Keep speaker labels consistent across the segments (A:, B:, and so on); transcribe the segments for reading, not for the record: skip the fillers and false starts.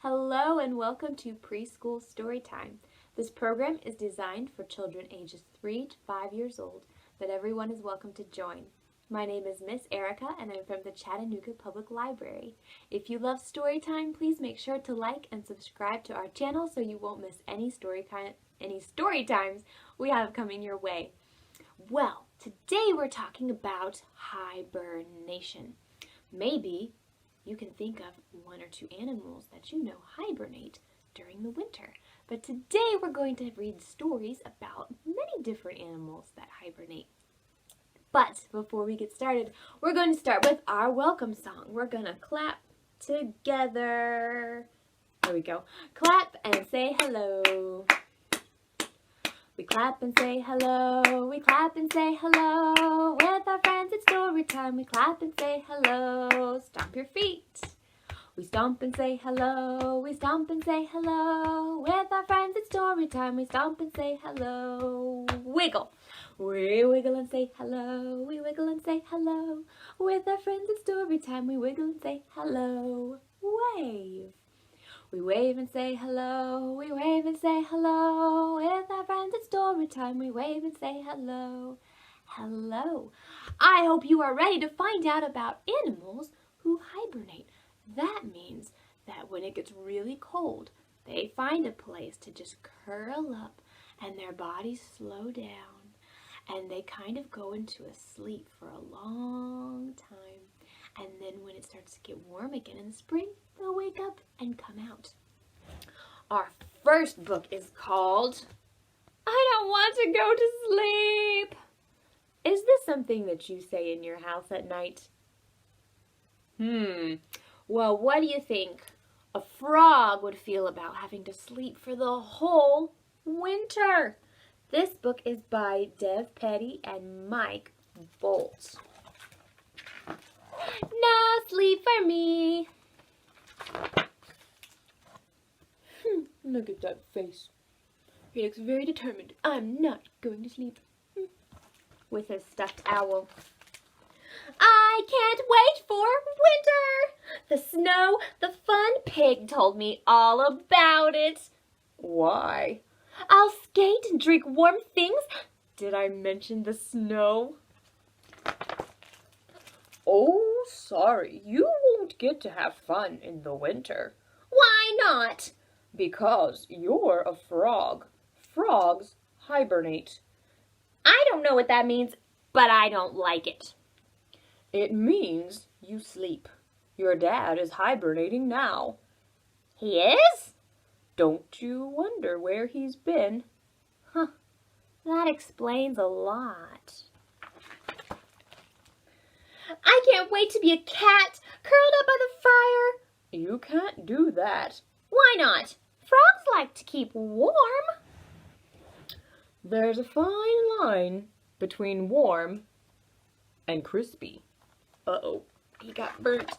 A: Hello and welcome to Preschool Storytime. This program is designed for children ages 3 to 5 years old, but everyone is welcome to join. My name is Miss Erica and I'm from the Chattanooga Public Library. If you love Storytime, please make sure to like and subscribe to our channel so you won't miss any story times we have coming your way. Well, today we're talking about hibernation. Maybe you can think of one or two animals that you know hibernate during the winter. But today we're going to read stories about many different animals that hibernate. But before we get started, we're going to start with our welcome song. We're going to clap together. There we go. Clap and say hello. We clap and say hello, we clap and say hello. With our friends it's story time, we clap and say hello. Stomp your feet. We stomp and say hello, we stomp and say hello. With our friends it's story time, we stomp and say hello. Wiggle. We wiggle and say hello, we wiggle and say hello. With our friends it's story time, we wiggle and say hello. Wave. We wave and say hello, we wave and say hello. With our friends it's story time, we wave and say hello. Hello. I hope you are ready to find out about animals who hibernate. That means that when it gets really cold, they find a place to just curl up and their bodies slow down and they kind of go into a sleep for a long time. And then when it starts to get warm again in the spring, they'll wake up and come out. Our first book is called I Don't Want to Go to Sleep. Is this something that you say in your house at night? Well, what do you think a frog would feel about having to sleep for the whole winter? This book is by Dev Petty and Mike Bolt. No sleep for me. Look at that face. He looks very determined. I'm not going to sleep. With his stuffed owl. I can't wait for winter. The snow, the fun. Pig told me all about it. Why? I'll skate and drink warm things. Did I mention the snow? Oh, sorry, you won't get to have fun in the winter. Why not? Because you're a frog. Frogs hibernate. I don't know what that means, but I don't like it. It means you sleep. Your dad is hibernating now. He is? Don't you wonder where he's been? That explains a lot. I can't wait to be a cat, curled up by the fire. You can't do that. Why not? Frogs like to keep warm. There's a fine line between warm and crispy. Uh-oh, he got burnt.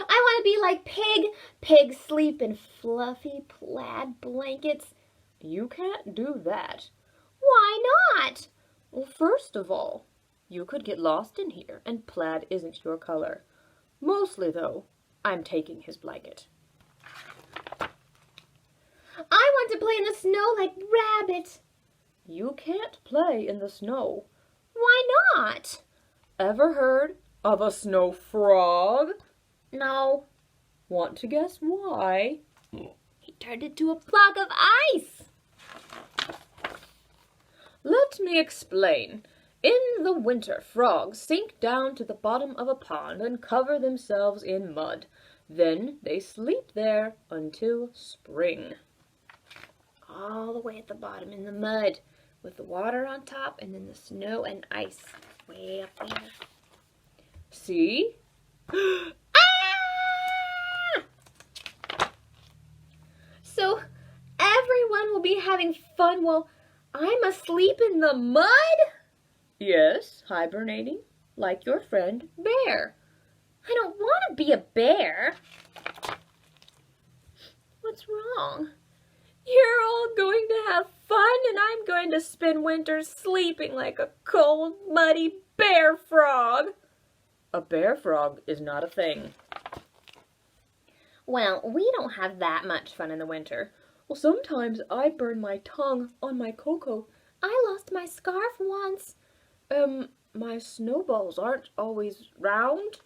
A: I want to be like Pig. Pigs sleep in fluffy plaid blankets. You can't do that. Why not? Well, first of all, you could get lost in here, and plaid isn't your color. Mostly, though, I'm taking his blanket. I want to play in the snow like Rabbit. You can't play in the snow. Why not? Ever heard of a snow frog? No. Want to guess why? He turned into a block of ice. Let me explain. In the winter, frogs sink down to the bottom of a pond and cover themselves in mud. Then they sleep there until spring. All the way at the bottom in the mud, with the water on top and then the snow and ice way up there. See? So everyone will be having fun while I'm asleep in the mud? Yes, hibernating, like your friend Bear. I don't want to be a bear. What's wrong? You're all going to have fun and I'm going to spend winter sleeping like a cold, muddy bear frog. A bear frog is not a thing. Well, we don't have that much fun in the winter.
B: Well, sometimes I burn my tongue on my cocoa.
A: I lost my scarf once.
B: My snowballs aren't always round.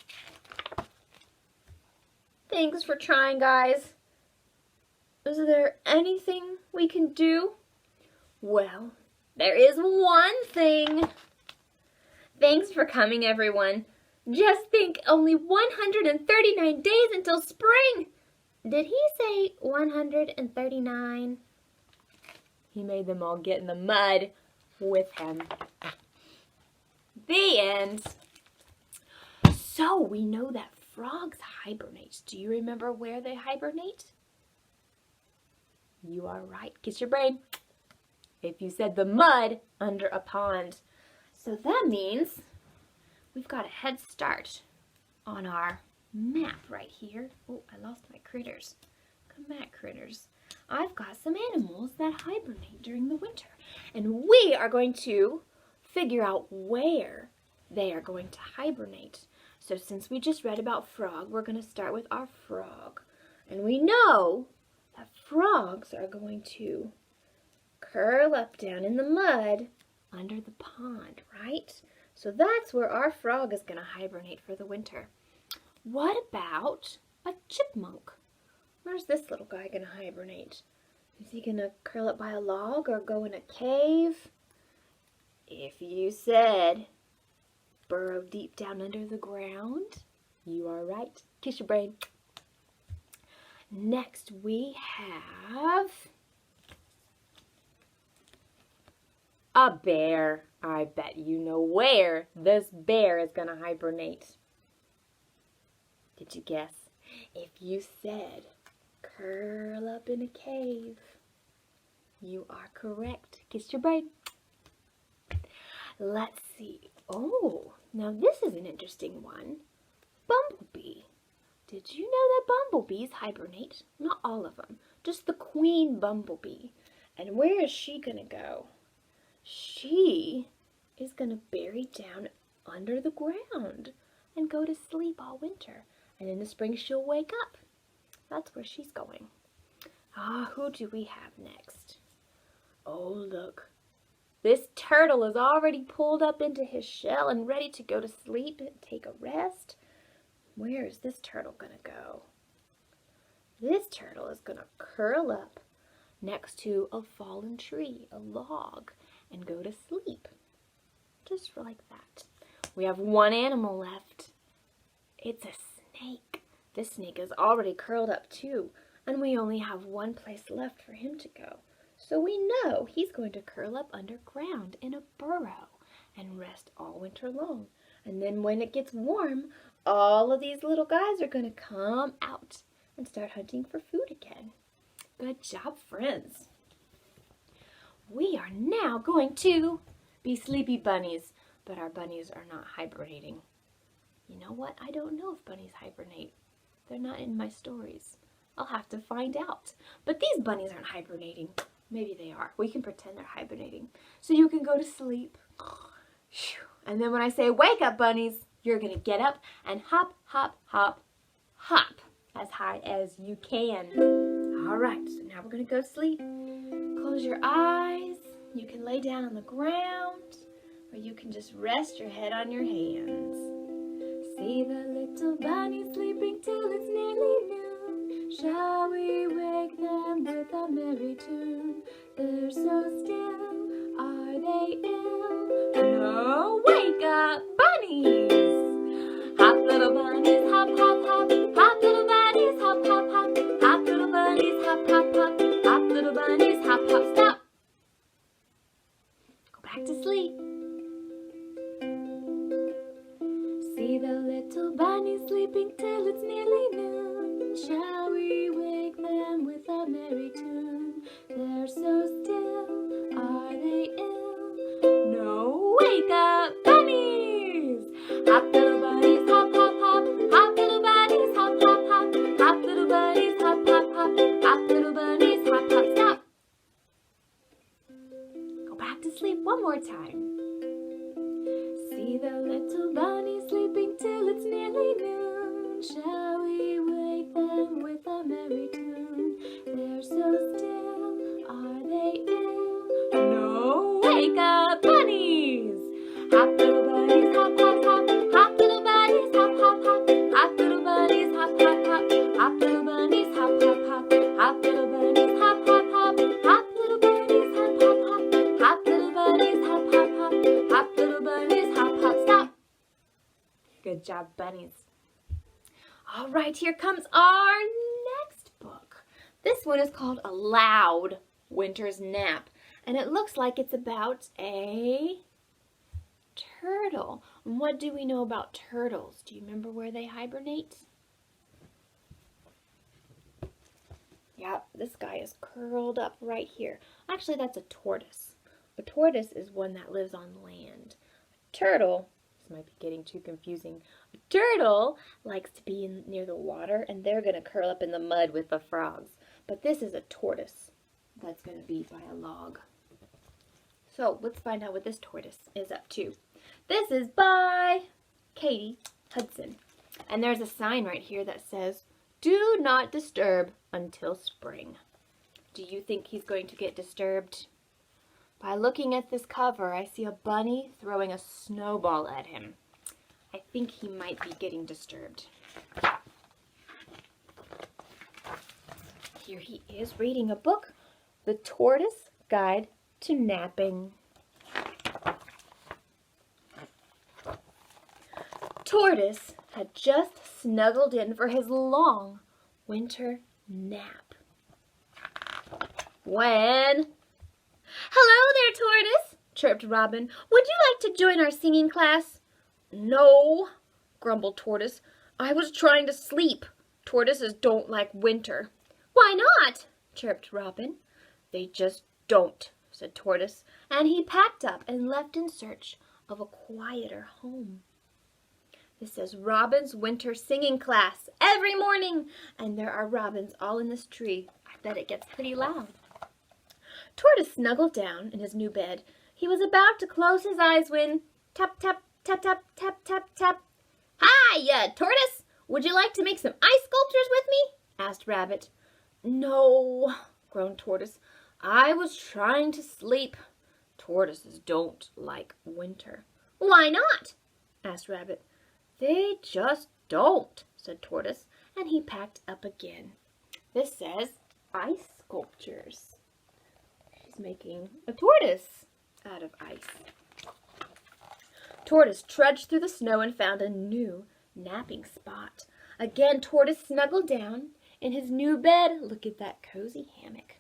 A: Thanks for trying, guys. Is there anything we can do? Well, there is one thing. Thanks for coming, everyone. Just think, only 139 days until spring. Did he say 139? He made them all get in the mud with him. The end. So we know that frogs hibernate. Do you remember where they hibernate? You are right. Kiss your brain. If you said the mud, under a pond. So that means we've got a head start on our map right here. Oh, I lost my critters. Come back, critters. I've got some animals that hibernate during the winter. And we are going to figure out where they are going to hibernate. So since we just read about frog, we're going to start with our frog. And we know that frogs are going to curl up down in the mud under the pond, right? So that's where our frog is going to hibernate for the winter. What about a chipmunk? Where's this little guy going to hibernate? Is he going to curl up by a log or go in a cave? If you said burrow deep down under the ground, you are right. Kiss your brain. Next we have a bear. I bet you know where this bear is going to hibernate. Did you guess? If you said curl up in a cave, you are correct. Kiss your brain. Let's see. Oh, now this is an interesting one. Bumblebee. Did you know that bumblebees hibernate? Not all of them, just the queen bumblebee. And where is she going to go? She is going to bury down under the ground and go to sleep all winter. And in the spring she'll wake up. That's where she's going. Who do we have next? Oh, look. This turtle is already pulled up into his shell and ready to go to sleep and take a rest. Where is this turtle going to go? This turtle is going to curl up next to a fallen tree, a log, and go to sleep. Just like that. We have one animal left. It's a snake. This snake is already curled up too, and we only have one place left for him to go. So we know he's going to curl up underground in a burrow and rest all winter long. And then when it gets warm, all of these little guys are going to come out and start hunting for food again. Good job, friends. We are now going to be sleepy bunnies, but our bunnies are not hibernating. You know what? I don't know if bunnies hibernate. They're not in my stories. I'll have to find out. But these bunnies aren't hibernating. Maybe they are. We can pretend they're hibernating. So you can go to sleep. And then when I say, wake up, bunnies, you're going to get up and hop, hop, hop, hop as high as you can. All right, so now we're going to go sleep. Close your eyes. You can lay down on the ground, or you can just rest your head on your hands. See the little bunnies sleeping till it's nearly noon. Shall we wake them with a merry tune? They're so still, are they ill? No, wake up, bunnies! Hop, little bunnies, hop, hop, hop. Hop, little bunnies, hop, hop, hop. Hop, little bunnies, hop, hop, hop. Hop, little bunnies, hop, hop, stop. Go back to sleep. See the little bunnies sleeping till it's nearly noon. Shall we wake them with a merry tune? They're so still, are they ill? No, wake up, bunnies! Hop, little bunnies, hop, hop, hop. Hop, little bunnies, hop, hop, hop. Hop, little bunnies, hop, hop, hop. Hop, little bunnies, hop, hop, stop. Go back to sleep one more time. See the little bunnies sleeping till it's nearly noon. Shall we wake them with a merry tune. They're so still, are they ill? No, wake up, bunnies! Hop, little bunnies, hop, hop, hop. Hop, little bunnies, hop, hop, hop. Hop, little bunnies, hop, hop, hop. Hop, little bunnies, hop, hop, hop. Hop, little bunnies, hop, hop, hop. Hop, little bunnies, hop, hop, hop. Hop, little bunnies, hop, hop, hop. Hop, little bunnies, hop, hop. Stop! Good job, bunnies. All right, here comes our next book. This one is called A Loud Winter's Nap, and it looks like it's about a turtle. And what do we know about turtles? Do you remember where they hibernate? Yep, this guy is curled up right here. Actually, that's a tortoise. A tortoise is one that lives on land. A turtle, this might be getting too confusing. A turtle likes to be near the water, and they're going to curl up in the mud with the frogs. But this is a tortoise that's going to be by a log. So let's find out what this tortoise is up to. This is by Katie Hudson. And there's a sign right here that says, "Do not disturb until spring." Do you think he's going to get disturbed? By looking at this cover, I see a bunny throwing a snowball at him. I think he might be getting disturbed. Here he is reading a book, The Tortoise Guide to Napping. Tortoise had just snuggled in for his long winter nap when... "Hello there, Tortoise," chirped Robin. "Would you like to join our singing class?" "No," grumbled Tortoise. "I was trying to sleep. Tortoises don't like winter." "Why not?" chirped Robin. "They just don't," said Tortoise, and he packed up and left in search of a quieter home. This says Robin's Winter Singing Class every morning, and there are robins all in this tree. I bet it gets pretty loud. Tortoise snuggled down in his new bed. He was about to close his eyes when tap, tap, tap, tap, tap, tap, tap. "Hi, Tortoise! Would you like to make some ice sculptures with me?" asked Rabbit. "No," groaned Tortoise. "I was trying to sleep. Tortoises don't like winter." "Why not?" asked Rabbit. "They just don't," said Tortoise, and he packed up again. This says ice sculptures. She's making a tortoise out of ice. Tortoise trudged through the snow and found a new napping spot. Again, Tortoise snuggled down in his new bed. Look at that cozy hammock.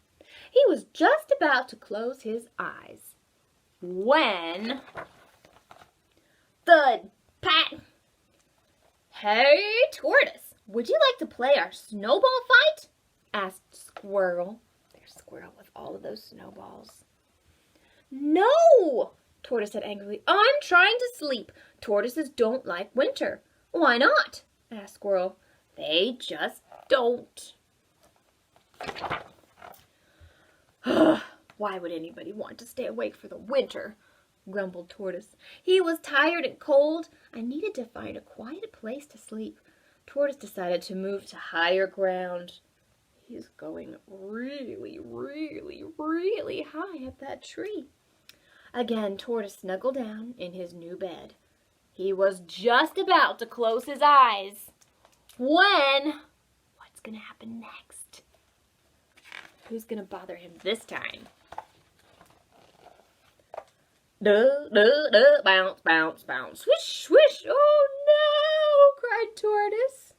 A: He was just about to close his eyes when... thud, pat. "Hey, Tortoise, would you like to play our snowball fight?" asked Squirrel. There's Squirrel with all of those snowballs. "No," Tortoise said angrily. "I'm trying to sleep. Tortoises don't like winter." "Why not?" asked Squirrel. "They just don't." "Why would anybody want to stay awake for the winter?" grumbled Tortoise. He was tired and cold and needed to find a quiet place to sleep. Tortoise decided to move to higher ground. He's going really, really, really high up that tree. Again, Tortoise snuggled down in his new bed. He was just about to close his eyes when... what's going to happen next? Who's going to bother him this time? "Duh, duh, duh, bounce, bounce, bounce, swish, swish." "Oh no," cried Tortoise.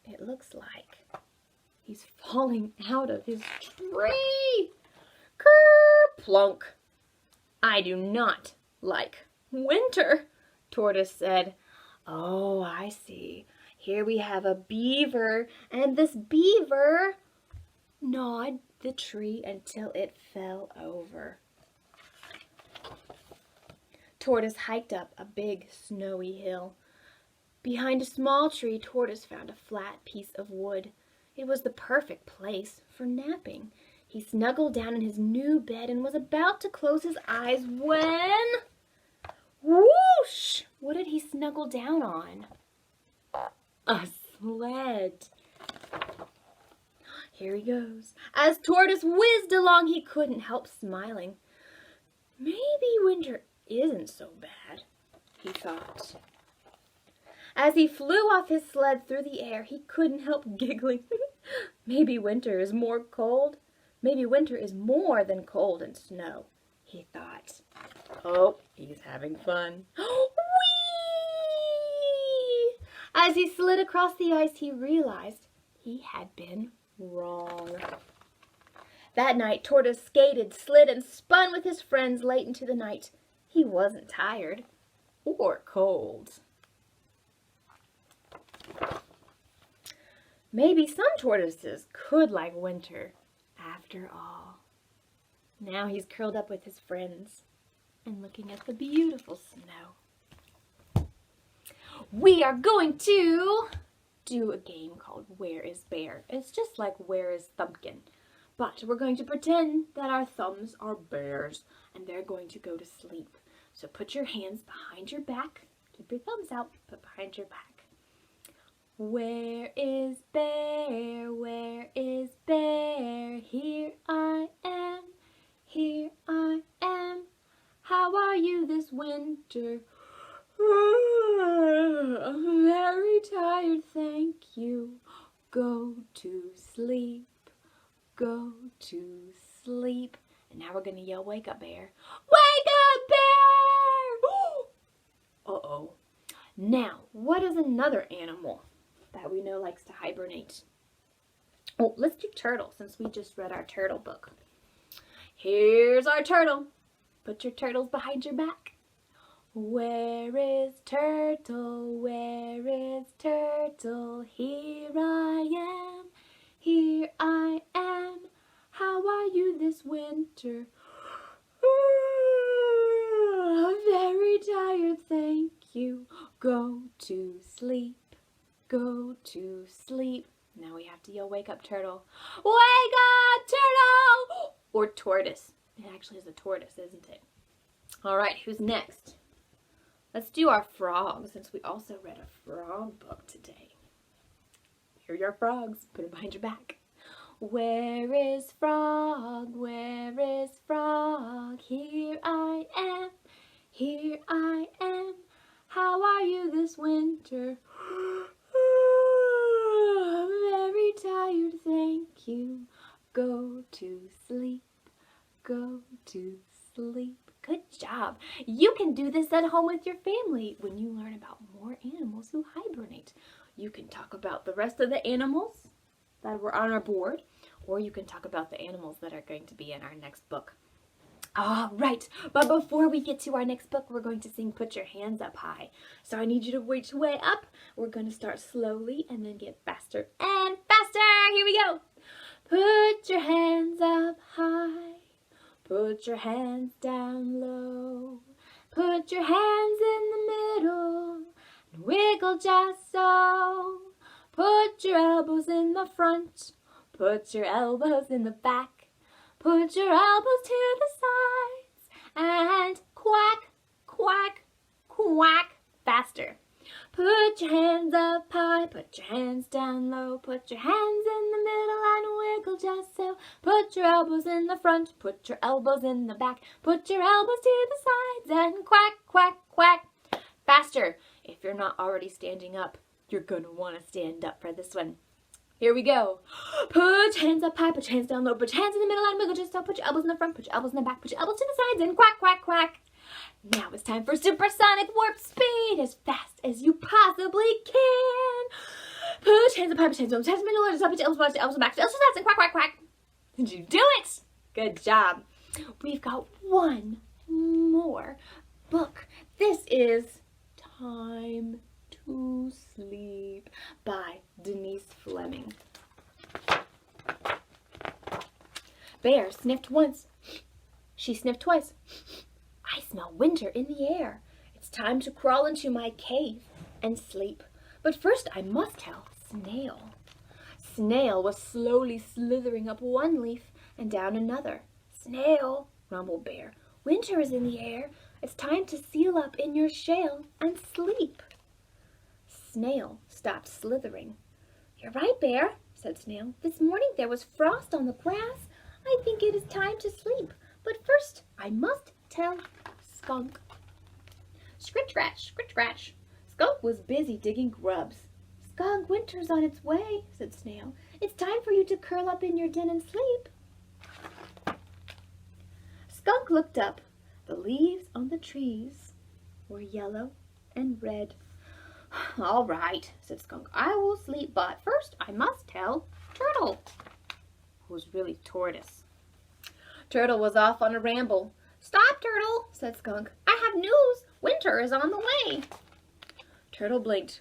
A: It looks like he's falling out of his tree. Ker-plunk. "I do not like winter," Tortoise said. "Oh, I see. Here we have a beaver, and this beaver gnawed the tree until it fell over." Tortoise hiked up a big, snowy hill. Behind a small tree, Tortoise found a flat piece of wood. It was the perfect place for napping. He snuggled down in his new bed and was about to close his eyes when... whoosh! What did he snuggle down on? A sled. Here he goes. As Tortoise whizzed along, he couldn't help smiling. Maybe winter isn't so bad, he thought. As he flew off his sled through the air, he couldn't help giggling. Maybe winter is more cold. Maybe winter is more than cold and snow, he thought. Oh, he's having fun. Whee! As he slid across the ice, he realized he had been wrong. That night, Tortoise skated, slid, and spun with his friends late into the night. He wasn't tired or cold. Maybe some tortoises could like winter after all. Now he's curled up with his friends and looking at the beautiful snow. We are going to do a game called Where is Bear? It's just like Where is Thumbkin? But we're going to pretend that our thumbs are bears and they're going to go to sleep. So put your hands behind your back. Keep your thumbs out, but behind your back. Where is Bear? Where is Bear? Here I am. Here I am. How are you this winter? I'm very tired, thank you. Go to sleep. Go to sleep. And now we're going to yell, wake up, Bear. Wake up, Bear! Uh-oh. Now, what is another animal that we know likes to hibernate? Oh, let's do turtle, since we just read our turtle book. Here's our turtle. Put your turtles behind your back. Where is Turtle? Where is Turtle? Here I am. Here I am. How are you this winter? I'm very tired, thank you. Go to sleep. Go to sleep. Now we have to yell, wake up, Turtle. Wake up, Turtle! Or tortoise. It actually is a tortoise, isn't it? All right, who's next? Let's do our frogs, since we also read a frog book today. Here are your frogs. Put them behind your back. Where is Frog? Where is Frog? Here I am. Here I am. How are you this winter? I'm very tired, thank you. Go to sleep. Go to sleep. Good job. You can do this at home with your family when you learn about more animals who hibernate. You can talk about the rest of the animals that were on our board, or you can talk about the animals that are going to be in our next book. All right, but before we get to our next book, we're going to sing Put Your Hands Up High. So I need you to reach way up. We're going to start slowly and then get faster and faster. Here we go. Put your hands up high. Put your hands down low. Put your hands in the middle and wiggle just so. Put your elbows in the front. Put your elbows in the back. Put your elbows to the sides and quack, quack, quack. Faster. Put your hands up high, put your hands down low, put your hands in the middle and wiggle just so. Put your elbows in the front, put your elbows in the back, put your elbows to the sides and quack, quack, quack. Faster. If you're not already standing up, you're gonna want to stand up for this one. Here we go. Put your hands up high, put your hands down low, put your hands in the middle and wiggle just so. Put your elbows in the front, put your elbows in the back, put your elbows to the sides and quack, quack, quack. Now it's time for supersonic warp speed as fast as you possibly can. Put your hands up high, put your hands down, put your hands in the middle, just put your elbows in the back, put your elbows to the sides and quack, quack, quack. Did you do it? Good job. We've got one more book. This is Time to Sleep by Denise Fleming. Bear sniffed once. She sniffed twice. I smell winter in the air. It's time to crawl into my cave and sleep. But first I must tell Snail. Snail was slowly slithering up one leaf and down another. Snail, rumbled Bear, winter is in the air. It's time to seal up in your shell and sleep. Snail stopped slithering. You're right, Bear, said Snail. "This morning there was frost on the grass. I think it is time to sleep. But first I must tell Skunk." Scritch, scratch, scritch, scratch. Skunk was busy digging grubs. "Skunk, winter's on its way," said Snail. "It's time for you to curl up in your den and sleep." Skunk looked up. The leaves on the trees were yellow and red. "All right," said Skunk. "I will sleep, but first I must tell Turtle," who was really Tortoise. Turtle was off on a ramble. "Stop, Turtle," said Skunk. "I have news. Winter is on the way." Turtle blinked.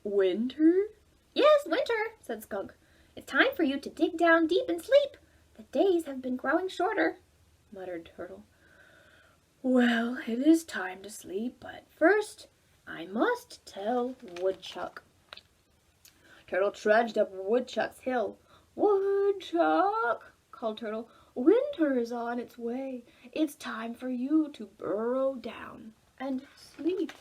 A: "Winter?" "Yes, winter," said Skunk. "It's time for you to dig down deep and sleep. The days have been growing shorter," muttered Turtle. "Well, it is time to sleep, but first I must tell Woodchuck." Turtle trudged up Woodchuck's hill. "Woodchuck," called Turtle, "winter is on its way. It's time for you to burrow down and sleep."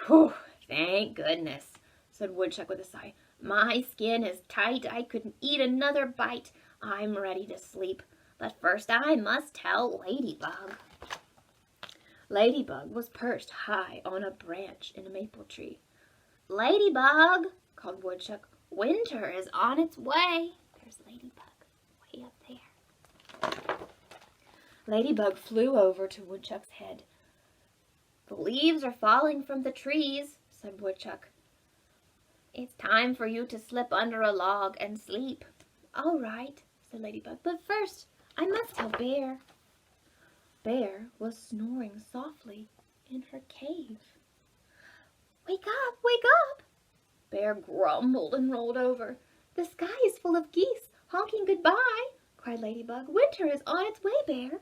A: "Whew, thank goodness," said Woodchuck with a sigh. "My skin is tight. I couldn't eat another bite. I'm ready to sleep. But first I must tell Ladybug." Ladybug was perched high on a branch in a maple tree. "Ladybug," called Woodchuck, "winter is on its way." There's Ladybug, way up there. Ladybug flew over to Woodchuck's head. "The leaves are falling from the trees," said Woodchuck. "It's time for you to slip under a log and sleep." "All right," said Ladybug, "but first I must tell Bear." Bear was snoring softly in her cave. "Wake up, wake up!" Bear grumbled and rolled over. "The sky is full of geese honking goodbye," cried Ladybug. "Winter is on its way, Bear."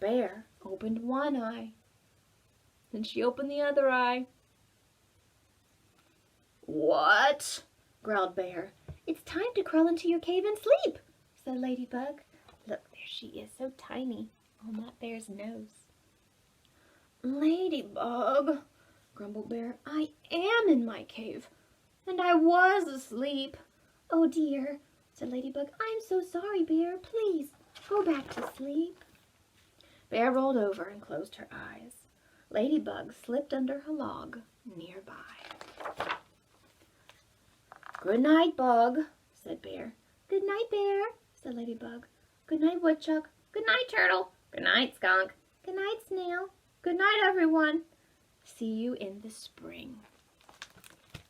A: Bear opened one eye. Then she opened the other eye. "What?" growled Bear. "It's time to crawl into your cave and sleep," said Ladybug. Look, there she is, so tiny on that bear's nose. "Ladybug," grumbled Bear, "I am in my cave, and I was asleep." "Oh dear," said Ladybug. "I'm so sorry, Bear. Please go back to sleep." Bear rolled over and closed her eyes. Ladybug slipped under her log nearby. "Good night, Bug," said Bear. "Good night, Bear," said Ladybug. "Good night, Woodchuck." "Good night, Turtle." "Good night, Skunk." "Good night, Snail." "Good night, everyone. See you in the spring."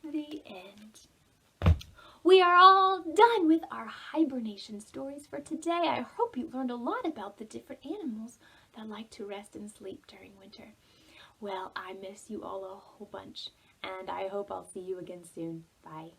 A: The end. We are all done with our hibernation stories for today. I hope you learned a lot about the different animals that like to rest and sleep during winter. Well, I miss you all a whole bunch, and I hope I'll see you again soon. Bye.